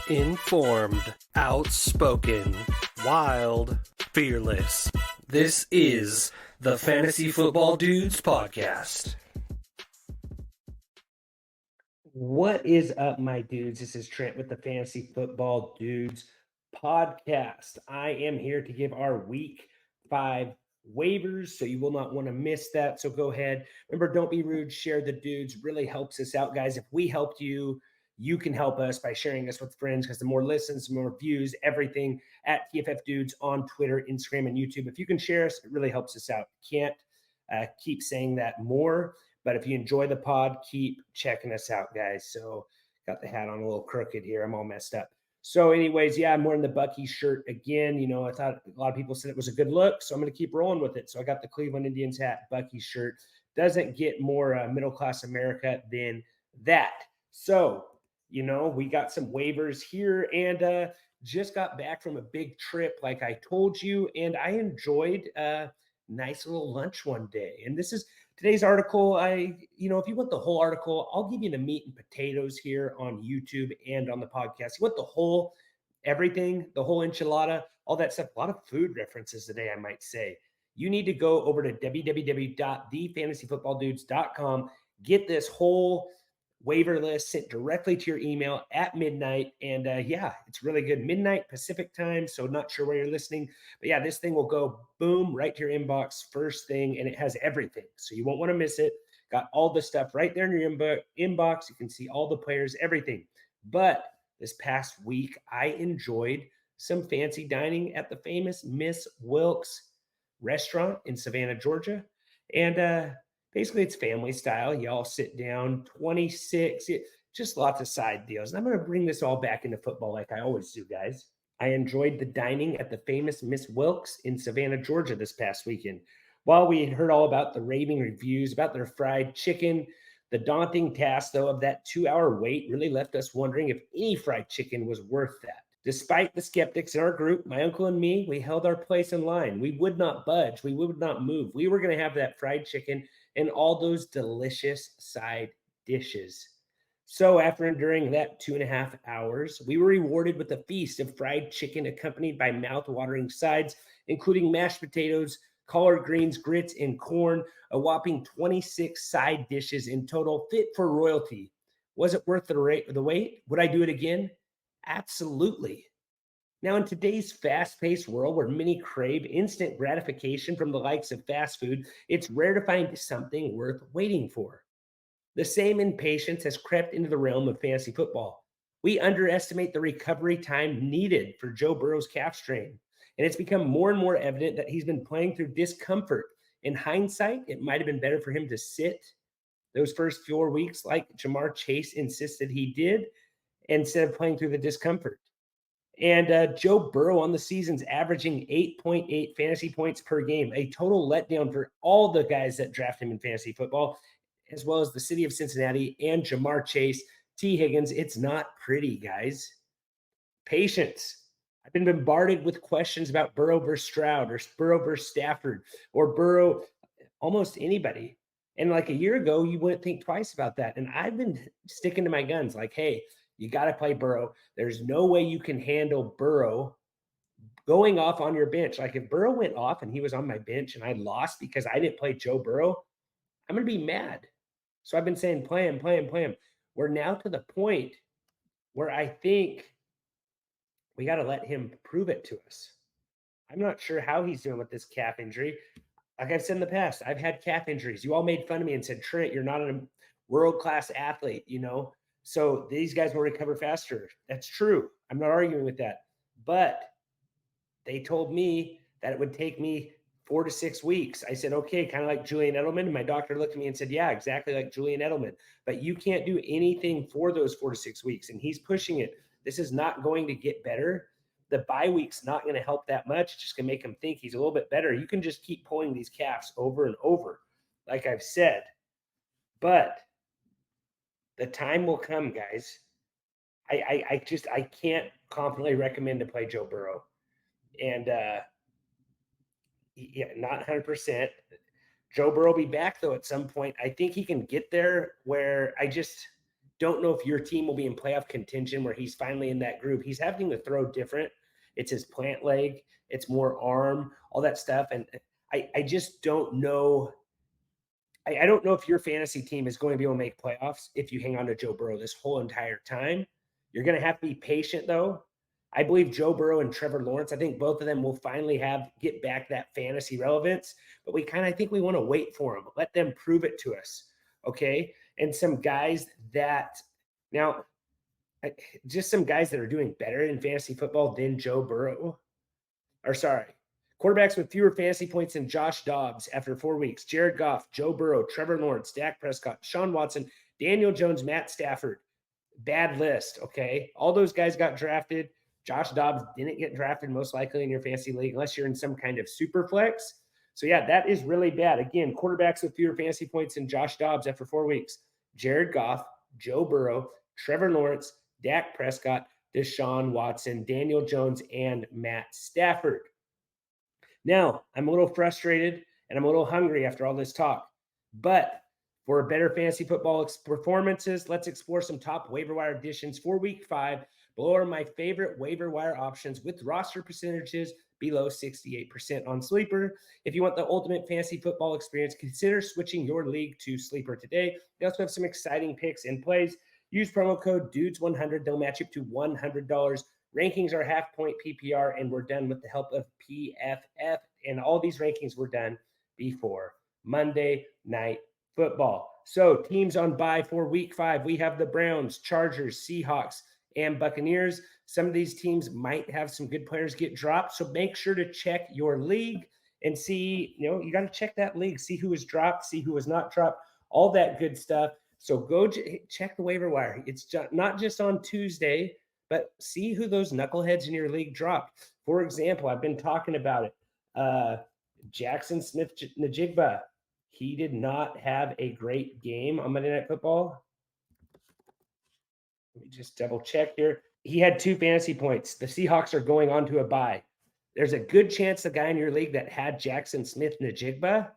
Informed, outspoken, wild, fearless. This is the Fantasy Football Dudes Podcast. What is up, my dudes? This is Trent with the Fantasy Football Dudes Podcast. I am here to give our week 5 waivers, so you will not want to miss that. So go ahead. Remember, don't be rude. Share the dudes. Really helps us out, guys. If we helped you, you can help us by sharing us with friends, because the more listens, the more views, everything at TFF Dudes on Twitter, Instagram, and YouTube. If you can share us, it really helps us out. Can't keep saying that more. But if you enjoy the pod, keep checking us out, guys. So got the hat on a little crooked here. I'm all messed up. So anyways, yeah, I'm wearing the Bucky shirt again. You know, I thought a lot of people said it was a good look, so I'm going to keep rolling with it. So I got the Cleveland Indians hat, Bucky shirt. Doesn't get more middle-class America than that. So, you know, we got some waivers here and just got back from a big trip, like I told you, and I enjoyed nice little lunch one day. And this is today's article. If you want the whole article, I'll give you the meat and potatoes here on YouTube and on the podcast. You want the whole everything, the whole enchilada, all that stuff, a lot of food references today, I might say. You need to go over to www.thefantasyfootballdudes.com, get this whole waiver list sent directly to your email at midnight. And it's really good. Midnight Pacific time. So not sure where you're listening, but yeah, this thing will go boom right to your inbox first thing. And it has everything. So you won't want to miss it. Got all the stuff right there in your inbox. You can see all the players, everything. But this past week, I enjoyed some fancy dining at the famous Miss Wilkes restaurant in Savannah, Georgia. And basically, it's family style. Y'all sit down, 26, just lots of side deals. And I'm going to bring this all back into football like I always do, guys. I enjoyed the dining at the famous Miss Wilkes in Savannah, Georgia this past weekend. While we had heard all about the raving reviews about their fried chicken, the daunting task, though, of that 2-hour wait really left us wondering if any fried chicken was worth that. Despite the skeptics in our group, my uncle and me, we held our place in line. We would not budge. We would not move. We were going to have that fried chicken and all those delicious side dishes. So after enduring that 2.5 hours, we were rewarded with a feast of fried chicken accompanied by mouth-watering sides, including mashed potatoes, collard greens, grits, and corn, a whopping 26 side dishes in total, fit for royalty. Was it worth the wait? Would I do it again? Absolutely. Now, in today's fast-paced world where many crave instant gratification from the likes of fast food, it's rare to find something worth waiting for. The same impatience has crept into the realm of fantasy football. We underestimate the recovery time needed for Joe Burrow's calf strain, and it's become more and more evident that he's been playing through discomfort. In hindsight, it might have been better for him to sit those first 4 weeks like Jamar Chase insisted he did, instead of playing through the discomfort. And Joe Burrow on the season's averaging 8.8 fantasy points per game, a total letdown for all the guys that draft him in fantasy football, as well as the city of Cincinnati and Jamar Chase, T. Higgins. It's not pretty, guys. Patience. I've been bombarded with questions about Burrow versus Stroud or Burrow versus Stafford or Burrow, almost anybody. And like a year ago, you wouldn't think twice about that. And I've been sticking to my guns like, hey, you got to play Burrow. There's no way you can handle Burrow going off on your bench. Like if Burrow went off and he was on my bench and I lost because I didn't play Joe Burrow, I'm going to be mad. So I've been saying, play him. We're now to the point where I think we got to let him prove it to us. I'm not sure how he's doing with this calf injury. Like I've said in the past, I've had calf injuries. You all made fun of me and said, Trent, you're not a world-class athlete, So these guys will recover faster. That's true. I'm not arguing with that. But they told me that it would take me 4 to 6 weeks. I said, okay, kind of like Julian Edelman. And my doctor looked at me and said, yeah, exactly like Julian Edelman. But you can't do anything for those 4 to 6 weeks. And he's pushing it. This is not going to get better. The bye week's not going to help that much. It's just going to make him think he's a little bit better. You can just keep pulling these calves over and over, like I've said. But the time will come, guys. I can't confidently recommend to play Joe Burrow. And not 100%. Joe Burrow will be back, though, at some point. I think he can get there where Don't know if your team will be in playoff contention where he's finally in that group. He's having to throw different. It's his plant leg. It's more arm, all that stuff. And I just don't know. I don't know if your fantasy team is going to be able to make playoffs if you hang on to Joe Burrow this whole entire time. You're going to have to be patient, though. I believe Joe Burrow and Trevor Lawrence, I think both of them will finally get back that fantasy relevance, but I think we want to wait for them. Let them prove it to us, okay? And some guys that are doing better in fantasy football than Joe Burrow. Quarterbacks with fewer fantasy points than Josh Dobbs after 4 weeks. Jared Goff, Joe Burrow, Trevor Lawrence, Dak Prescott, Deshaun Watson, Daniel Jones, Matt Stafford. Bad list, okay? All those guys got drafted. Josh Dobbs didn't get drafted most likely in your fantasy league unless you're in some kind of super flex. So, yeah, that is really bad. Again, quarterbacks with fewer fantasy points than Josh Dobbs after 4 weeks. Jared Goff, Joe Burrow, Trevor Lawrence, Dak Prescott, Deshaun Watson, Daniel Jones, and Matt Stafford. Now, I'm a little frustrated and I'm a little hungry after all this talk, but for better fantasy football performances, let's explore some top waiver wire additions for week 5. Below are my favorite waiver wire options with roster percentages below 68% on Sleeper. If you want the ultimate fantasy football experience, consider switching your league to Sleeper today. They also have some exciting picks and plays. Use promo code DUDES100. They'll match up to $100. Rankings are half point PPR, and we're done with the help of PFF. And all these rankings were done before Monday Night Football. So teams on bye for week 5, we have the Browns, Chargers, Seahawks, and Buccaneers. Some of these teams might have some good players get dropped. So make sure to check your league and see, you got to check that league, see who was dropped, see who was not dropped, all that good stuff. So go check the waiver wire. It's not just on Tuesday, but see who those knuckleheads in your league dropped. For example, I've been talking about it. Jackson Smith-Njigba, he did not have a great game on Monday Night Football. Let me just double check here. He had 2 fantasy points. The Seahawks are going on to a bye. There's a good chance the guy in your league that had Jackson Smith-Njigba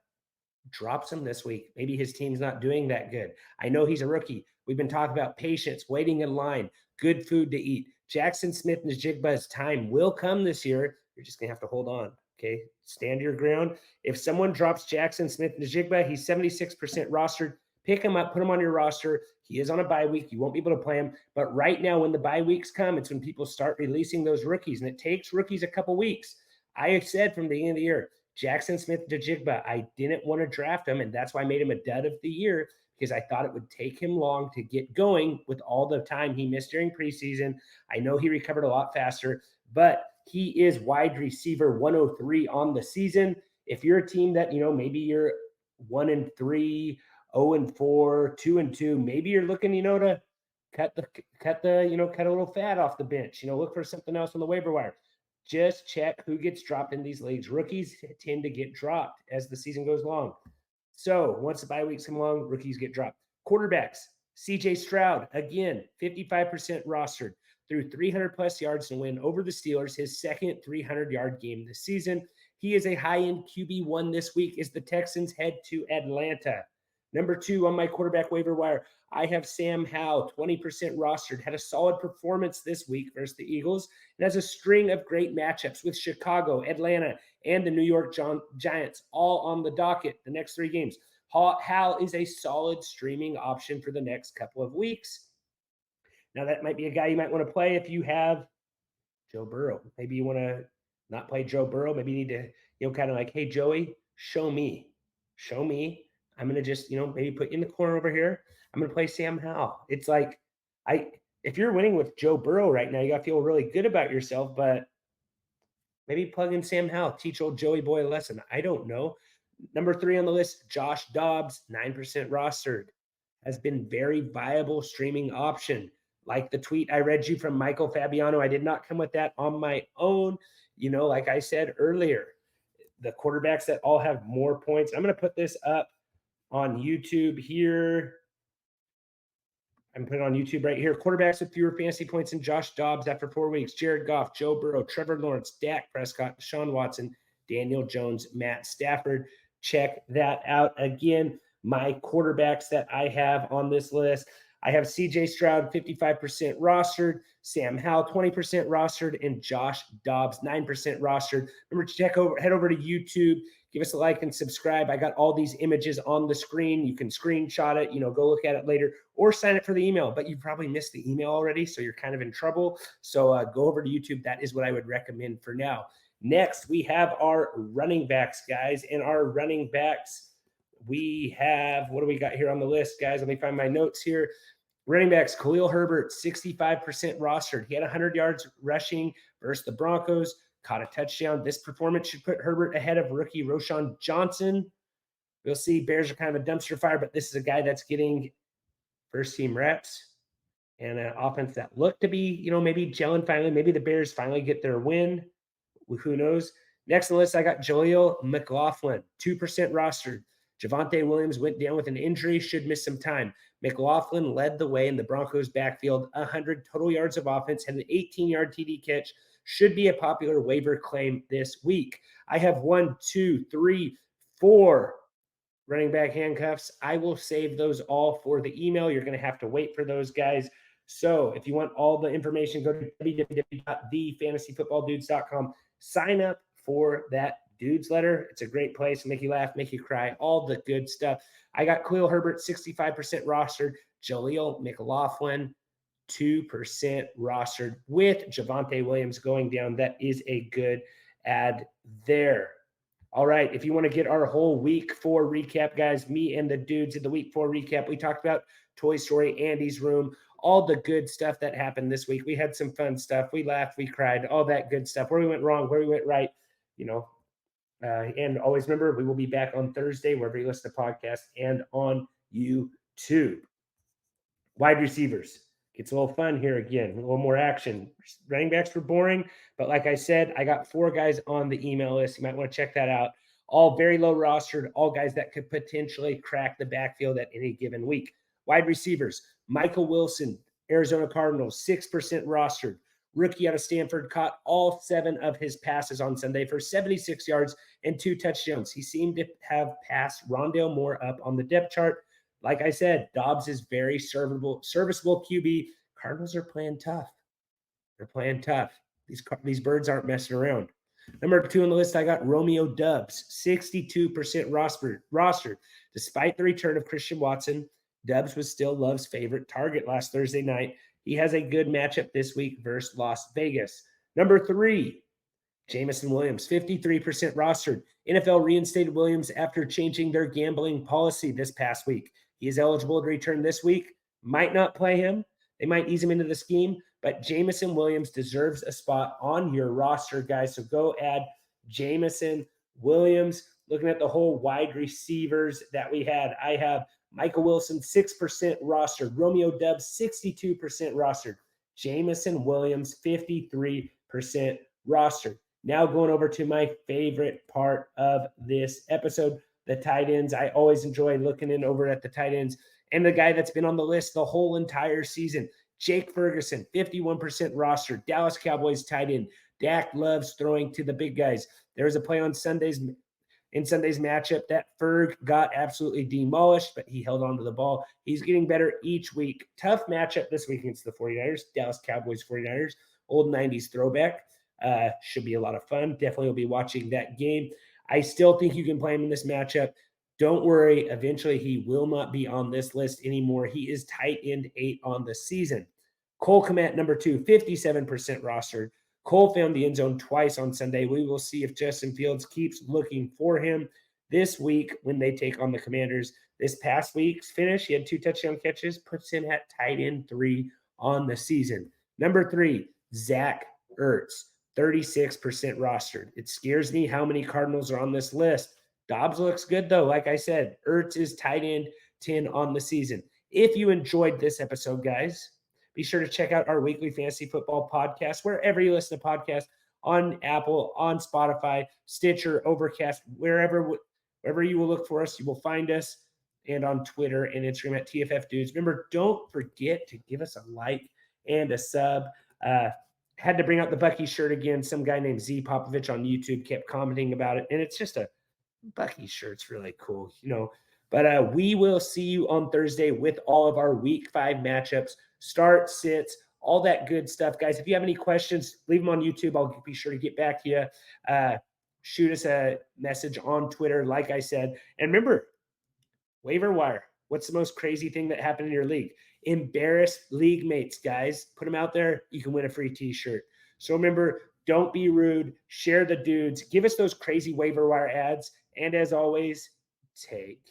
drops him this week. Maybe his team's not doing that good. I know he's a rookie. We've been talking about patience, waiting in line, good food to eat. Jackson Smith-Njigba's time will come this year. You're just going to have to hold on, okay? Stand your ground. If someone drops Jackson Smith-Njigba, he's 76% rostered. Pick him up, put him on your roster. He is on a bye week. You won't be able to play him. But right now, when the bye weeks come, it's when people start releasing those rookies, and it takes rookies a couple weeks. I have said from the beginning of the year, Jackson Smith-Njigba, I didn't want to draft him, and that's why I made him a dud of the year, because I thought it would take him long to get going with all the time he missed during preseason. I know he recovered a lot faster, but he is wide receiver 103 on the season. If you're a team that, maybe you're 1-3, 0-4, 2-2, maybe you're looking, to cut a little fat off the bench, look for something else on the waiver wire. Just check who gets dropped in these leagues. Rookies tend to get dropped as the season goes along. So once the bye weeks come along, rookies get dropped. Quarterbacks, CJ Stroud, again, 55% rostered, threw 300-plus yards to win over the Steelers, his second 300-yard game this season. He is a high-end QB1 this week as the Texans head to Atlanta. Number 2 on my quarterback waiver wire, I have Sam Howell, 20% rostered, had a solid performance this week versus the Eagles, and has a string of great matchups with Chicago, Atlanta, and the New York Giants, all on the docket the next 3 games. Howell is a solid streaming option for the next couple of weeks. Now, that might be a guy you might want to play if you have Joe Burrow. Maybe you want to not play Joe Burrow. Maybe you need to, kind of like, hey, Joey, show me. I'm going to just, maybe put you in the corner over here. I'm going to play Sam Howell. It's like, if you're winning with Joe Burrow right now, you got to feel really good about yourself, but maybe plug in Sam Howell, teach old Joey boy a lesson. I don't know. Number 3 on the list, Josh Dobbs, 9% rostered, has been very viable streaming option. Like the tweet I read you from Michael Fabiano, I did not come with that on my own. Like I said earlier, the quarterbacks that all have more points. I'm going to put this up on YouTube here. I'm putting it on YouTube right here. Quarterbacks with fewer fantasy points than Josh Dobbs after 4 weeks. Jared Goff, Joe Burrow, Trevor Lawrence, Dak Prescott, Deshaun Watson, Daniel Jones, Matt Stafford. Check that out. Again, my quarterbacks that I have on this list. I have CJ Stroud 55% rostered, Sam Howell 20% rostered, and Josh Dobbs 9% rostered. Remember to head over to YouTube, give us a like and subscribe. I got all these images on the screen. You can screenshot it, go look at it later, or sign up for the email. But you probably missed the email already, so you're kind of in trouble. So go over to YouTube. That is what I would recommend for now. Next, we have our running backs, guys, and our running backs. We have, what do we got here on the list, guys? Let me find my notes here. Running backs, Khalil Herbert, 65% rostered. He had 100 yards rushing versus the Broncos, caught a touchdown. This performance should put Herbert ahead of rookie Roschon Johnson. We'll see. Bears are kind of a dumpster fire, but this is a guy that's getting first-team reps and an offense that looked to be, maybe gelling finally. Maybe the Bears finally get their win. Who knows? Next on the list, I got Jaleel McLaughlin, 2% rostered. Javonte Williams went down with an injury, should miss some time. McLaughlin led the way in the Broncos' backfield, 100 total yards of offense, had an 18-yard TD catch, should be a popular waiver claim this week. I have 1, 2, 3, 4 running back handcuffs. I will save those all for the email. You're going to have to wait for those, guys. So if you want all the information, go to www.thefantasyfootballdudes.com. Sign up for that Dudes letter. It's a great place. Make you laugh, make you cry, all the good stuff. I got Khalil Herbert, 65% rostered. Jaleel McLaughlin, 2% rostered with Javonte Williams going down. That is a good add there. All right, if you want to get our whole week 4 recap, guys, me and the dudes in the week 4 recap, we talked about Toy Story, Andy's Room, all the good stuff that happened this week. We had some fun stuff. We laughed, we cried, all that good stuff, where we went wrong, where we went right, and always remember, we will be back on Thursday, wherever you listen to podcasts, and on YouTube. Wide receivers. Gets a little fun here again, a little more action. Running backs were boring, but like I said, I got 4 guys on the email list. You might want to check that out. All very low rostered, all guys that could potentially crack the backfield at any given week. Wide receivers, Michael Wilson, Arizona Cardinals, 6% rostered. Rookie out of Stanford, caught all 7 of his passes on Sunday for 76 yards and 2 touchdowns. He seemed to have passed Rondale Moore up on the depth chart. Like I said, Dobbs is very serviceable QB. Cardinals are playing tough. They're playing tough. These birds aren't messing around. Number 2 on the list, I got Romeo Doubs, 62% rostered. Despite the return of Christian Watson, Doubs was still Love's favorite target last Thursday night. He has a good matchup this week versus Las Vegas. Number 3, Jameson Williams, 53% rostered. NFL reinstated Williams after changing their gambling policy this past week. He is eligible to return this week. Might not play him. They might ease him into the scheme, but Jameson Williams deserves a spot on your roster, guys. So go add Jameson Williams. Looking at the whole wide receivers that we had, I have Michael Wilson, 6% rostered. Romeo Doubs, 62% rostered. Jameson Williams, 53% rostered. Now going over to my favorite part of this episode, the tight ends. I always enjoy looking in over at the tight ends. And the guy that's been on the list the whole entire season, Jake Ferguson, 51% rostered. Dallas Cowboys tight end. Dak loves throwing to the big guys. There was a play on Sunday's matchup that Ferg got absolutely demolished, but he held on to the ball. He's getting better each week. Tough matchup this week against the 49ers, Dallas Cowboys 49ers, old 90s throwback. Should be a lot of fun. Definitely will be watching that game. I still think you can play him in this matchup. Don't worry. Eventually, he will not be on this list anymore. He is tight end 8 on the season. Cole Kmet, number 2, 57% rostered. Cole found the end zone twice on Sunday. We will see if Justin Fields keeps looking for him this week when they take on the Commanders. This past week's finish, he had 2 touchdown catches, puts him at tight end 3 on the season. Number 3, Zach Ertz, 36% rostered. It scares me how many Cardinals are on this list. Dobbs looks good, though. Like I said, Ertz is tight end 10 on the season. If you enjoyed this episode, guys, be sure to check out our weekly fantasy football podcast, wherever you listen to podcasts, on Apple, on Spotify, Stitcher, Overcast, wherever you will look for us, you will find us, and on Twitter and Instagram at TFF Dudes. Remember, don't forget to give us a like and a sub. Had to bring out the Bucky shirt again. Some guy named Z Popovich on YouTube kept commenting about it, and it's just a Bucky shirt's really cool. But we will see you on Thursday with all of our week 5 matchups, start, sits, all that good stuff. Guys, if you have any questions, leave them on YouTube. I'll be sure to get back to you. Shoot us a message on Twitter, like I said. And remember, waiver wire. What's the most crazy thing that happened in your league? Embarrass league mates, guys. Put them out there. You can win a free t-shirt. So remember, don't be rude. Share the dudes. Give us those crazy waiver wire ads. And as always, take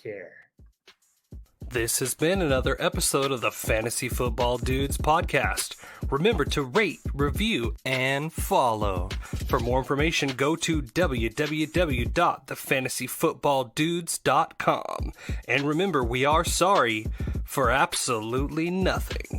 care. This has been another episode of the Fantasy Football Dudes podcast. Remember to rate, review, and follow. For more information, go to www.thefantasyfootballdudes.com. And remember, we are sorry for absolutely nothing.